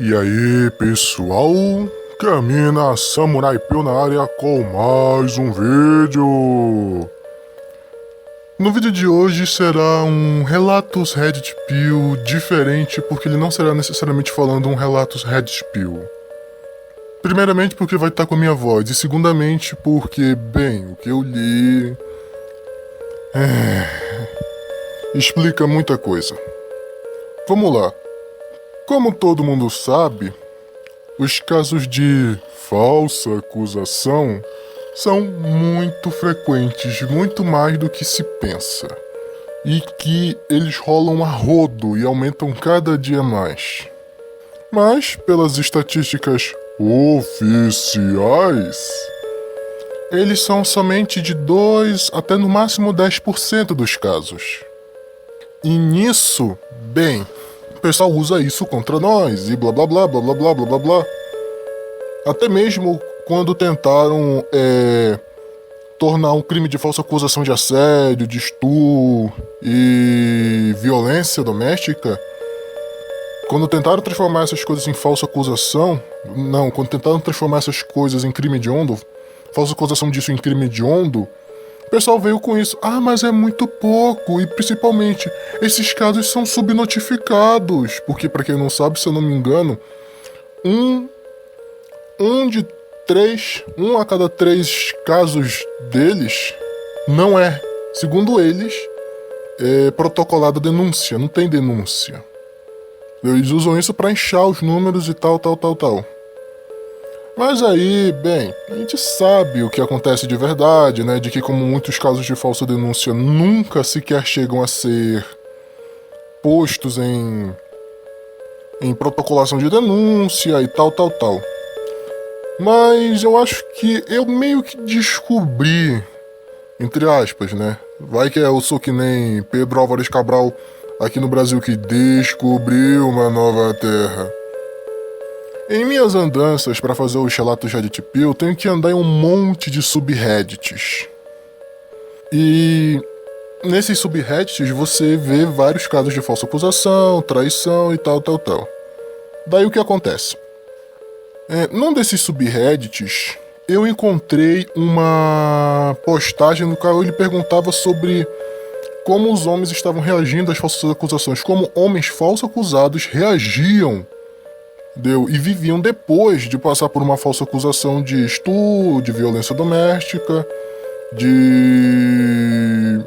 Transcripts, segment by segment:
E aí, pessoal, Camina Samurai Pill na área com mais um vídeo. No vídeo de hoje será um Relatos Reddit Pill diferente, porque ele não será necessariamente falando um Relatos Reddit Pill. Primeiramente porque vai estar com a minha voz, e segundamente porque, bem, o que eu li... explica muita coisa. Vamos lá. Como todo mundo sabe, os casos de falsa acusação são muito frequentes, muito mais do que se pensa. E que eles rolam a rodo e aumentam cada dia mais. Mas, pelas estatísticas oficiais, eles são somente de 2 até no máximo 10% dos casos. E nisso, bem, o pessoal usa isso contra nós e blá blá blá blá blá blá blá blá blá. Até mesmo quando tentaram tornar um crime de falsa acusação de assédio, de estupro e violência doméstica, quando tentaram transformar essas coisas em falsa acusação, quando tentaram transformar essas coisas em crime hediondo, falsa acusação disso em crime hediondo, o pessoal veio com isso. Ah, mas é muito pouco, e principalmente, esses casos são subnotificados, porque, pra quem não sabe, se eu não me engano, um a cada 3 casos deles não é, segundo eles, protocolada denúncia, não tem denúncia. Eles usam isso pra inchar os números e tal. Mas aí, bem, a gente sabe o que acontece de verdade, né? De que, como muitos casos de falsa denúncia nunca sequer chegam a ser postos em protocolação de denúncia e tal. Mas eu acho que eu meio que descobri, entre aspas, né? Vai que eu sou que nem Pedro Álvares Cabral aqui no Brasil, que descobriu uma nova terra. Em minhas andanças para fazer os relatos Reddit Pill, eu tenho que andar em um monte de subreddits. E nesses subreddits você vê vários casos de falsa acusação, traição e tal. Daí o que acontece? Num desses subreddits, eu encontrei uma postagem no qual ele perguntava sobre como os homens estavam reagindo às falsas acusações, como homens falsos acusados reagiam e viviam depois de passar por uma falsa acusação de estupro, de violência doméstica, de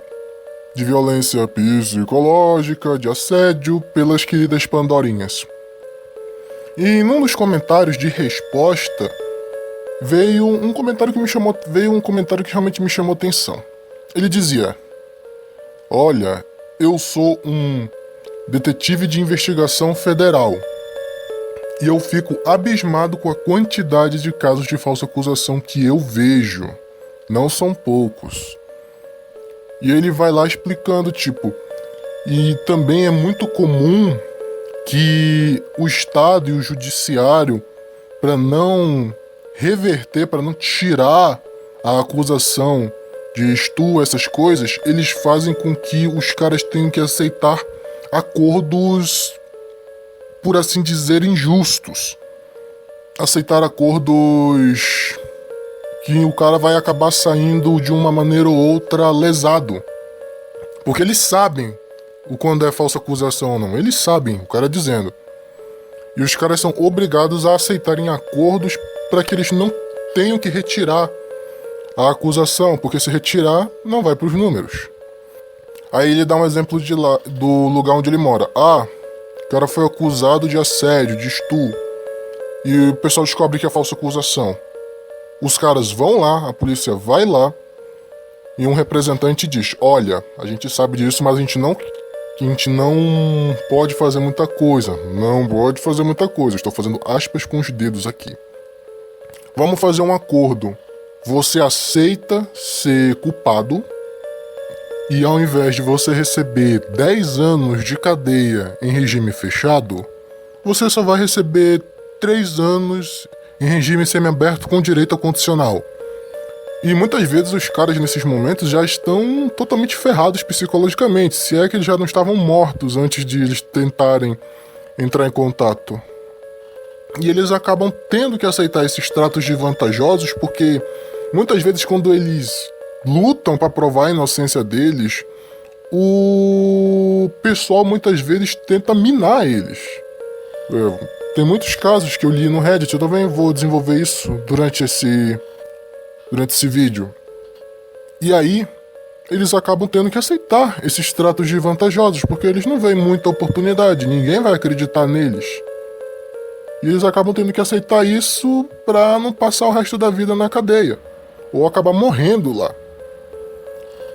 violência psicológica, de assédio pelas queridas Pandorinhas. E num dos comentários de resposta veio um comentário que realmente me chamou atenção. Ele dizia: "Olha, eu sou um detetive de investigação federal e eu fico abismado com a quantidade de casos de falsa acusação que eu vejo. Não são poucos." E ele vai lá explicando, e também é muito comum que o Estado e o Judiciário, para não reverter, para não tirar a acusação de estupro, essas coisas, eles fazem com que os caras tenham que aceitar acordos, por assim dizer, injustos. Aceitar acordos que o cara vai acabar saindo de uma maneira ou outra lesado. Porque eles sabem o quando é falsa acusação ou não. Eles sabem, o cara dizendo. E os caras são obrigados a aceitarem acordos para que eles não tenham que retirar a acusação, porque se retirar, não vai para os números. Aí ele dá um exemplo do lugar onde ele mora. O cara foi acusado de assédio, de estupro, e o pessoal descobre que é falsa acusação. Os caras vão lá, a polícia vai lá, e um representante diz: "Olha, a gente sabe disso, mas a gente não pode fazer muita coisa. Não pode fazer muita coisa. Estou fazendo aspas com os dedos aqui. Vamos fazer um acordo. Você aceita ser culpado, e ao invés de você receber 10 anos de cadeia em regime fechado, você só vai receber 3 anos em regime semiaberto com direito ao condicional." E muitas vezes os caras nesses momentos já estão totalmente ferrados psicologicamente, se é que eles já não estavam mortos antes de eles tentarem entrar em contato. E eles acabam tendo que aceitar esses tratos de vantajosos porque muitas vezes quando eles lutam para provar a inocência deles, o pessoal muitas vezes tenta minar eles. Tem muitos casos que eu li no Reddit, eu também vou desenvolver isso durante esse vídeo. E aí, eles acabam tendo que aceitar esses tratos de vantajosos, porque eles não veem muita oportunidade, ninguém vai acreditar neles. E eles acabam tendo que aceitar isso pra não passar o resto da vida na cadeia, ou acabar morrendo lá.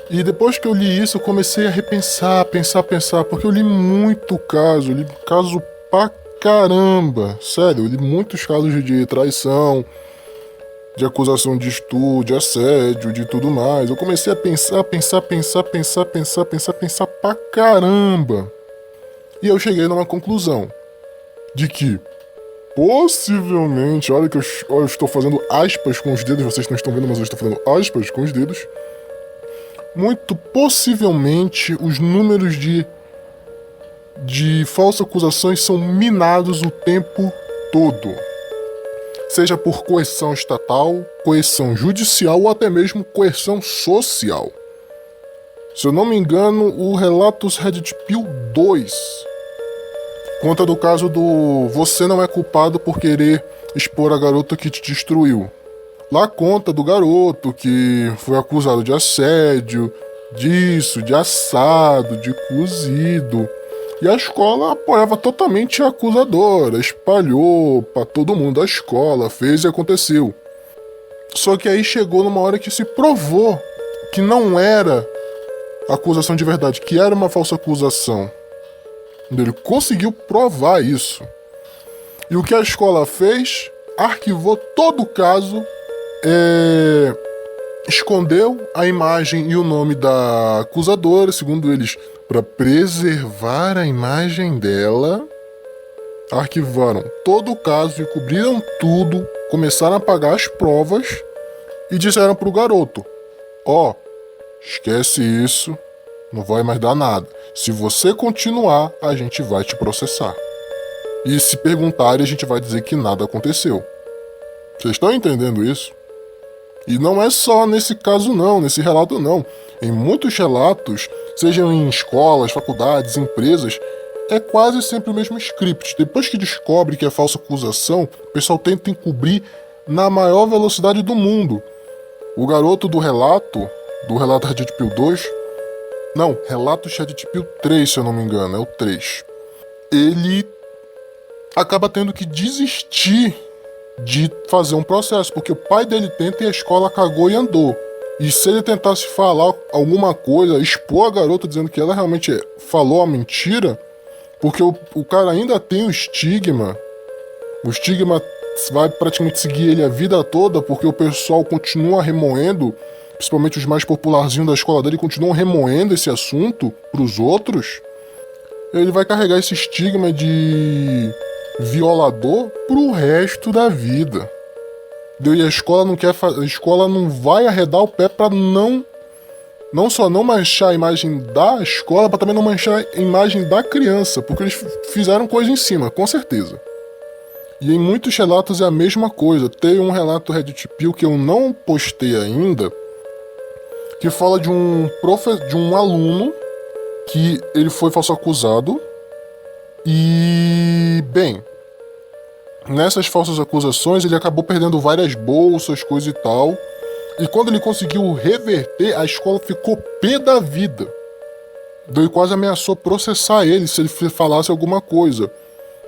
E depois que eu li isso, eu comecei a repensar, pensar, porque eu li muito caso, pra caramba. Sério, eu li muitos casos de traição, de acusação de estupro, de assédio, de tudo mais. Eu comecei a pensar pra caramba. E eu cheguei numa conclusão de que possivelmente, olha que eu estou fazendo aspas com os dedos, vocês não estão vendo, mas eu estou fazendo aspas com os dedos. Muito possivelmente os números de falsas acusações são minados o tempo todo. Seja por coerção estatal, coerção judicial ou até mesmo coerção social. Se eu não me engano, o Relatos Red Pill 2 conta do caso do você não é culpado por querer expor a garota que te destruiu. Lá conta do garoto que foi acusado de assédio, disso, de assado, de cozido. E a escola apoiava totalmente a acusadora, espalhou pra todo mundo da escola, fez e aconteceu. Só que aí chegou numa hora que se provou que não era acusação de verdade, que era uma falsa acusação. Ele conseguiu provar isso. E o que a escola fez? Arquivou todo o caso, escondeu a imagem e o nome da acusadora, segundo eles, para preservar a imagem dela. Arquivaram todo o caso e cobriram tudo, começaram a apagar as provas e disseram pro garoto: ó, esquece isso, não vai mais dar nada. Se você continuar, a gente vai te processar. E se perguntarem, a gente vai dizer que nada aconteceu. Vocês estão entendendo isso? E não é só nesse caso não, nesse relato não. Em muitos relatos, sejam em escolas, faculdades, empresas, é quase sempre o mesmo script. Depois que descobre que é falsa acusação, o pessoal tenta encobrir na maior velocidade do mundo. O garoto do relato Red Pill 2, não, Relatos Red Pill 3, se eu não me engano, é o 3. Ele acaba tendo que desistir de fazer um processo, porque o pai dele tenta e a escola cagou e andou. E se ele tentasse falar alguma coisa, expor a garota dizendo que ela realmente falou a mentira, porque o cara ainda tem o estigma vai praticamente seguir ele a vida toda, porque o pessoal continua remoendo, principalmente os mais popularzinhos da escola dele, continuam remoendo esse assunto pros outros. Ele vai carregar esse estigma de violador pro resto da vida. E a escola a escola não vai arredar o pé pra não só não manchar a imagem da escola, pra também não manchar a imagem da criança, porque eles fizeram coisa em cima, com certeza. E em muitos relatos é a mesma coisa. Tem um relato Reddit Pill que eu não postei ainda, que fala de um aluno que ele foi falso acusado e, bem, nessas falsas acusações ele acabou perdendo várias bolsas, coisa e tal. E quando ele conseguiu reverter, a escola ficou pé da vida. Daí quase ameaçou processar ele se ele falasse alguma coisa.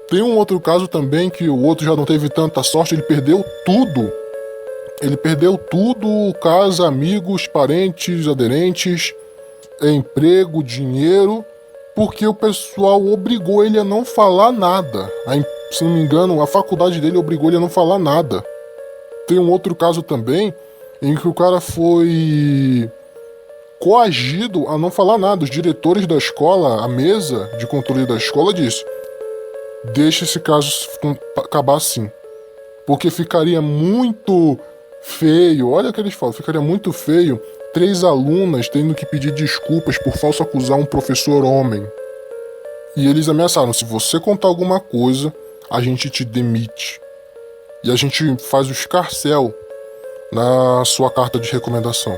Tem um outro caso também que o outro já não teve tanta sorte, ele perdeu tudo. Ele perdeu tudo, casa, amigos, parentes, aderentes, emprego, dinheiro, porque o pessoal obrigou ele a não falar nada. Se não me engano, a faculdade dele obrigou ele a não falar nada. Tem um outro caso também, em que o cara foi coagido a não falar nada. Os diretores da escola, a mesa de controle da escola disse: deixa esse caso acabar assim, porque ficaria muito feio. Olha o que eles falam, ficaria muito feio 3 alunas tendo que pedir desculpas por falso acusar um professor homem. E eles ameaçaram: se você contar alguma coisa, a gente te demite. E a gente faz o escarcéu na sua carta de recomendação.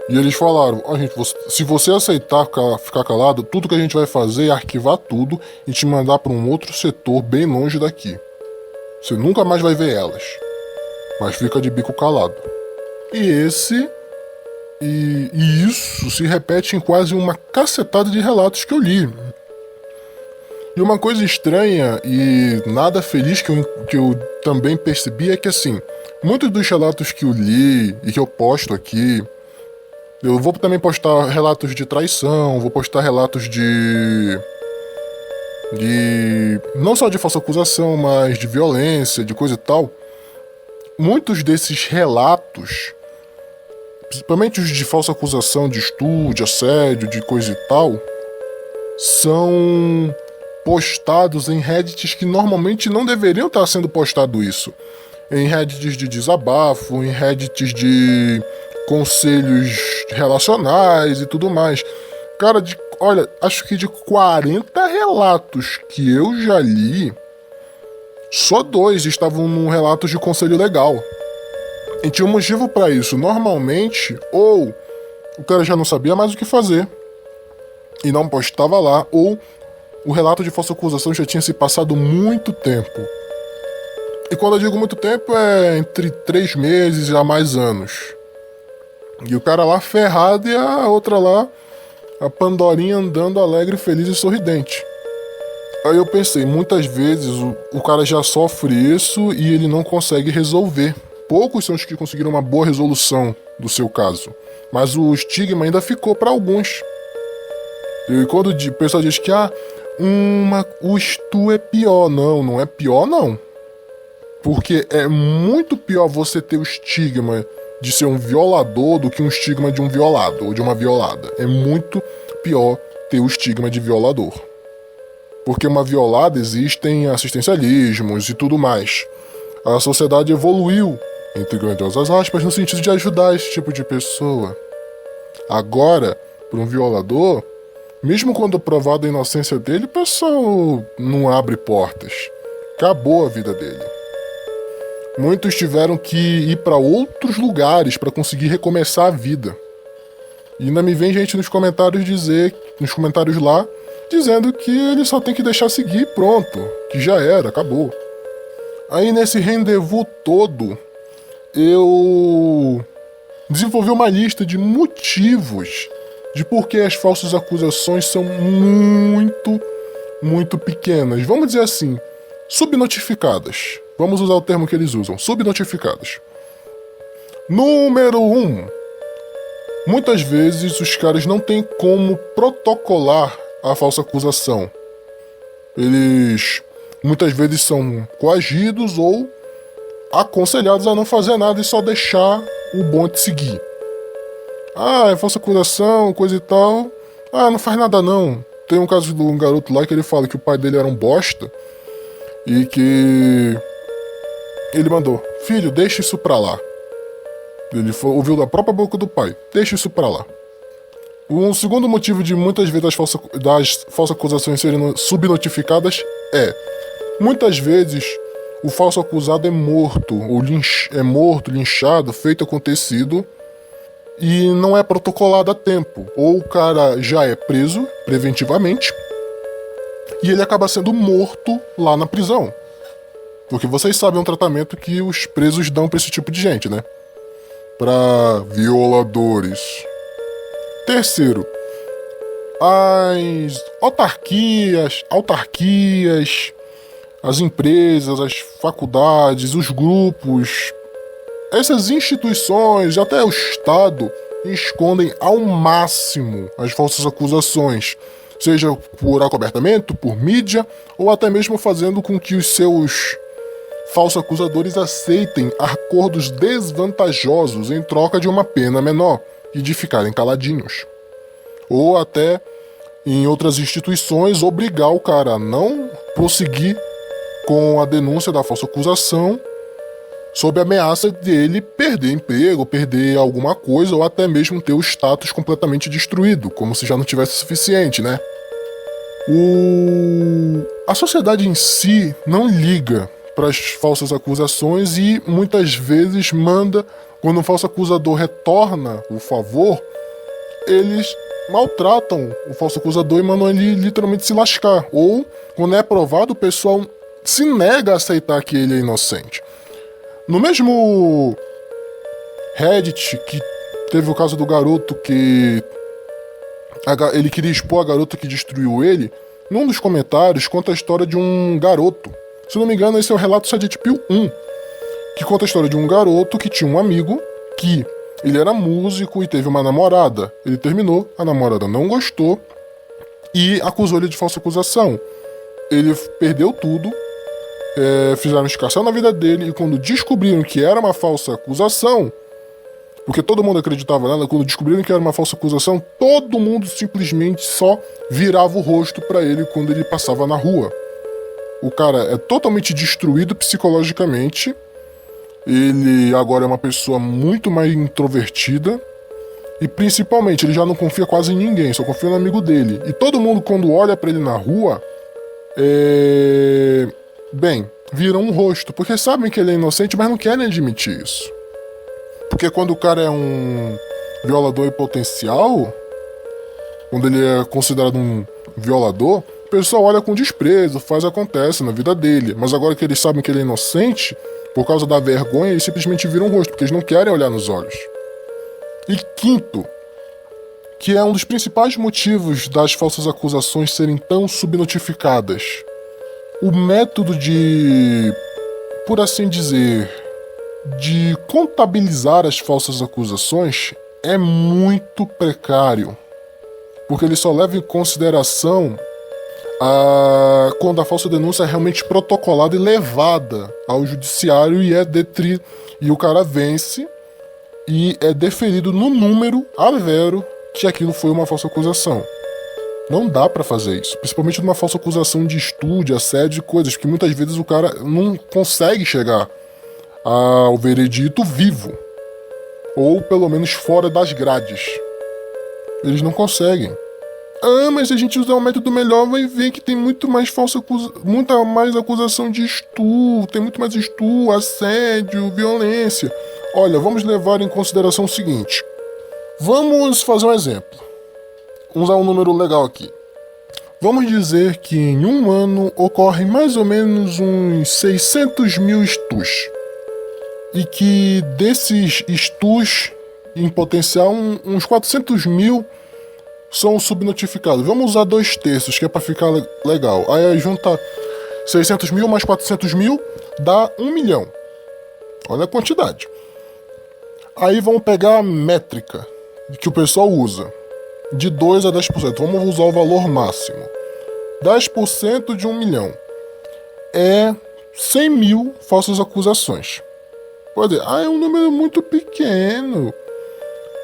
E eles falaram, se você aceitar ficar calado, tudo que a gente vai fazer é arquivar tudo e te mandar para um outro setor bem longe daqui. Você nunca mais vai ver elas. Mas fica de bico calado. E isso se repete em quase uma cacetada de relatos que eu li. E uma coisa estranha e nada feliz que eu também percebi é que, assim, muitos dos relatos que eu li e que eu posto aqui, eu vou também postar relatos de traição, vou postar relatos de não só de falsa acusação, mas de violência, de coisa e tal. Muitos desses relatos, principalmente os de falsa acusação, de estupro, de assédio, de coisa e tal, são postados em Reddits que normalmente não deveriam estar sendo postado isso. Em Reddits de desabafo, em Reddits de conselhos relacionais e tudo mais. Cara, olha, acho que de 40 relatos que eu já li, só 2 estavam num relato de conselho legal. E tinha um motivo pra isso. Normalmente, ou o cara já não sabia mais o que fazer e não postava lá, ou o relato de falsa acusação já tinha se passado muito tempo. E quando eu digo muito tempo, é entre 3 meses a mais anos. E o cara lá ferrado e a outra lá, a Pandorinha andando alegre, feliz e sorridente. Aí eu pensei, muitas vezes o cara já sofre isso e ele não consegue resolver. Poucos são os que conseguiram uma boa resolução do seu caso. Mas o estigma ainda ficou para alguns. E quando o pessoal diz que o estu é pior. Não é pior não. Porque é muito pior você ter o estigma de ser um violador do que um estigma de um violado ou de uma violada. É muito pior ter o estigma de violador. Porque uma violada existem assistencialismos e tudo mais. A sociedade evoluiu, entre grandiosas aspas, no sentido de ajudar esse tipo de pessoa. Agora, para um violador, mesmo quando provado a inocência dele, o pessoal não abre portas. Acabou a vida dele. Muitos tiveram que ir para outros lugares para conseguir recomeçar a vida. E ainda me vem gente nos comentários lá, dizendo que ele só tem que deixar seguir, pronto, que já era, acabou. Aí nesse rendezvous todo, eu desenvolvi uma lista de motivos de por que as falsas acusações são muito, muito pequenas. Vamos dizer assim, subnotificadas. Vamos usar o termo que eles usam, subnotificadas. Número 1. Muitas vezes os caras não têm como protocolar a falsa acusação. Eles muitas vezes são coagidos ou aconselhados a não fazer nada e só deixar o bonde seguir. É falsa acusação, coisa e tal. Não faz nada não. Tem um caso de um garoto lá que ele fala que o pai dele era um bosta e que ele mandou, filho, deixa isso pra lá. Ele ouviu da própria boca do pai, deixa isso pra lá. Um segundo motivo de muitas vezes das falsas acusações serem subnotificadas é, muitas vezes, o falso acusado é morto, ou linchado, feito com tecido, e não é protocolado a tempo. Ou o cara já é preso preventivamente, e ele acaba sendo morto lá na prisão. Porque vocês sabem o tratamento que os presos dão pra esse tipo de gente, né? Pra violadores. Terceiro, as autarquias, as empresas, as faculdades, os grupos, essas instituições, até o Estado, escondem ao máximo as falsas acusações, seja por acobertamento, por mídia, ou até mesmo fazendo com que os seus falsos acusadores aceitem acordos desvantajosos em troca de uma pena menor e de ficarem caladinhos. Ou até, em outras instituições, obrigar o cara a não prosseguir com a denúncia da falsa acusação sob a ameaça dele perder emprego, perder alguma coisa ou até mesmo ter o status completamente destruído, como se já não tivesse suficiente, né? A sociedade em si não liga para as falsas acusações e muitas vezes manda, quando um falso acusador retorna o favor, eles maltratam o falso acusador e mandam ele literalmente se lascar. Ou, quando é provado, o pessoal se nega a aceitar que ele é inocente. No mesmo Reddit, que teve o caso do garoto que ele queria expor a garota que destruiu ele, num dos comentários conta a história de um garoto. Se não me engano, esse é o relato Reddit Pio 1, que conta a história de um garoto que tinha um amigo que ele era músico e teve uma namorada. Ele terminou, a namorada não gostou e acusou ele de falsa acusação. Ele perdeu tudo, fizeram escarcel na vida dele, e quando descobriram que era uma falsa acusação, porque todo mundo acreditava nela, quando descobriram que era uma falsa acusação, todo mundo simplesmente só virava o rosto pra ele quando ele passava na rua. O cara é totalmente destruído psicologicamente. Ele agora é uma pessoa muito mais introvertida. E principalmente, ele já não confia quase em ninguém, só confia no amigo dele. E todo mundo, quando olha pra ele na rua, bem, viram um rosto. Porque sabem que ele é inocente, mas não querem admitir isso. Porque quando o cara é um violador em potencial, quando ele é considerado um violador, o pessoal olha com desprezo, acontece na vida dele. Mas agora que eles sabem que ele é inocente, por causa da vergonha, eles simplesmente viram o rosto, porque eles não querem olhar nos olhos. E quinto, que é um dos principais motivos das falsas acusações serem tão subnotificadas. O método de, por assim dizer, de contabilizar as falsas acusações é muito precário, porque ele só leva em consideração quando a falsa denúncia é realmente protocolada e levada ao judiciário e o cara vence e é deferido no número a vero que aquilo foi uma falsa acusação. Não dá pra fazer isso, principalmente numa falsa acusação de estupro, assédio e coisas que muitas vezes o cara não consegue chegar ao veredito vivo, ou pelo menos fora das grades. Eles não conseguem. Mas se a gente usar um método melhor, vai ver que tem muita mais acusação de estupro, tem muito mais estupro, assédio, violência. Olha, vamos levar em consideração o seguinte. Vamos fazer um exemplo. Vamos usar um número legal aqui. Vamos dizer que em um ano ocorrem mais ou menos uns 600 mil estupros. E que desses estupros, em potencial, uns 400 mil são subnotificados. Vamos usar 2/3, que é pra ficar legal. Aí junta 600 mil mais 400 mil, dá 1 milhão. Olha a quantidade. Aí vamos pegar a métrica que o pessoal usa. De 2 a 10%. Vamos usar o valor máximo. 10% de 1 milhão. É 100 mil falsas acusações. Pode dizer, é um número muito pequeno.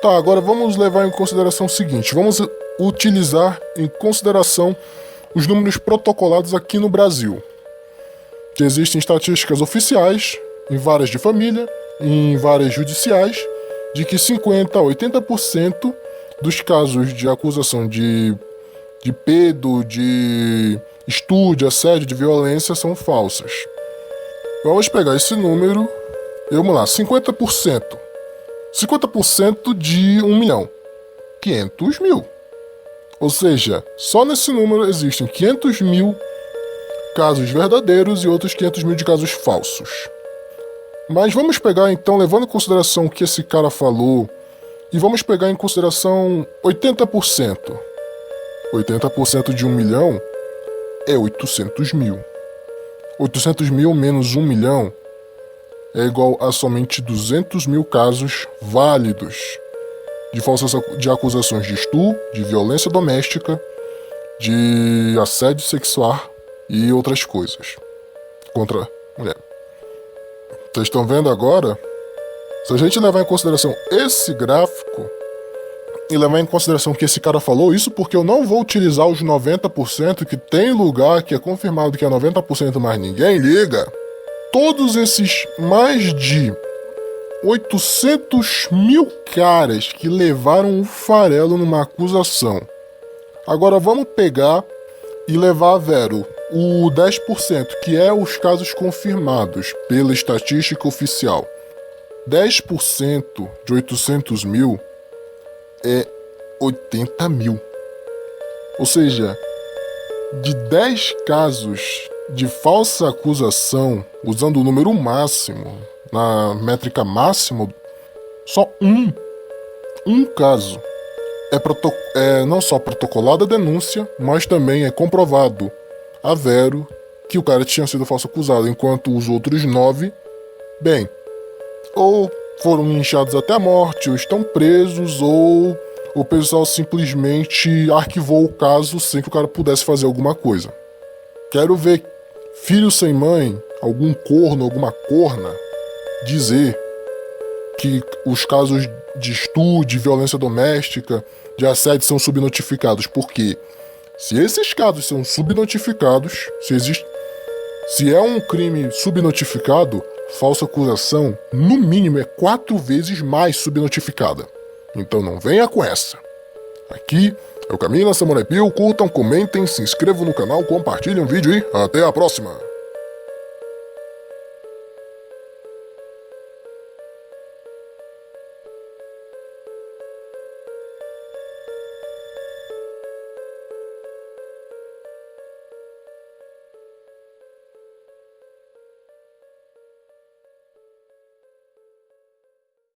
Tá, agora vamos levar em consideração o seguinte. Vamos utilizar em consideração os números protocolados aqui no Brasil. Que existem estatísticas oficiais, em várias de família, em várias judiciais, de que 50% a 80% dos casos de acusação de pedo, de estupro, de assédio, de violência são falsas. Vamos pegar esse número e vamos lá, 50%. 50% de 1 milhão. 500 mil. Ou seja, só nesse número existem 500 mil casos verdadeiros e outros 500 mil de casos falsos. Mas vamos pegar então, levando em consideração o que esse cara falou, e vamos pegar em consideração 80%. 80% de 1 milhão é 800 mil. 800 mil menos 1 milhão é igual a somente 200 mil casos válidos de acusações de estupro, de violência doméstica, de assédio sexual e outras coisas contra mulher. Vocês estão vendo agora? Se a gente levar em consideração esse gráfico e levar em consideração o que esse cara falou, isso porque eu não vou utilizar os 90%, que tem lugar que é confirmado que é 90%, mas ninguém liga. Todos esses mais de 800 mil caras que levaram o farelo numa acusação. Agora vamos pegar e levar a zero o 10%, que é os casos confirmados pela estatística oficial. 10% de 800 mil é 80 mil. Ou seja, de 10 casos de falsa acusação, usando o número máximo, na métrica máxima, só um caso é não só protocolada a denúncia, mas também é comprovado a vero que o cara tinha sido falso acusado, enquanto os outros 9, bem, ou foram linchados até a morte, ou estão presos, ou o pessoal simplesmente arquivou o caso sem que o cara pudesse fazer alguma coisa. Quero ver filho sem mãe, algum corno, alguma corna, dizer que os casos de estupro, de violência doméstica, de assédio são subnotificados, porque se esses casos são subnotificados, se é um crime subnotificado, falsa acusação, no mínimo, é 4 vezes mais subnotificada. Então não venha com essa. Aqui é o Caminho na Samurai Bill. Curtam, comentem, se inscrevam no canal, compartilhem o vídeo e até a próxima!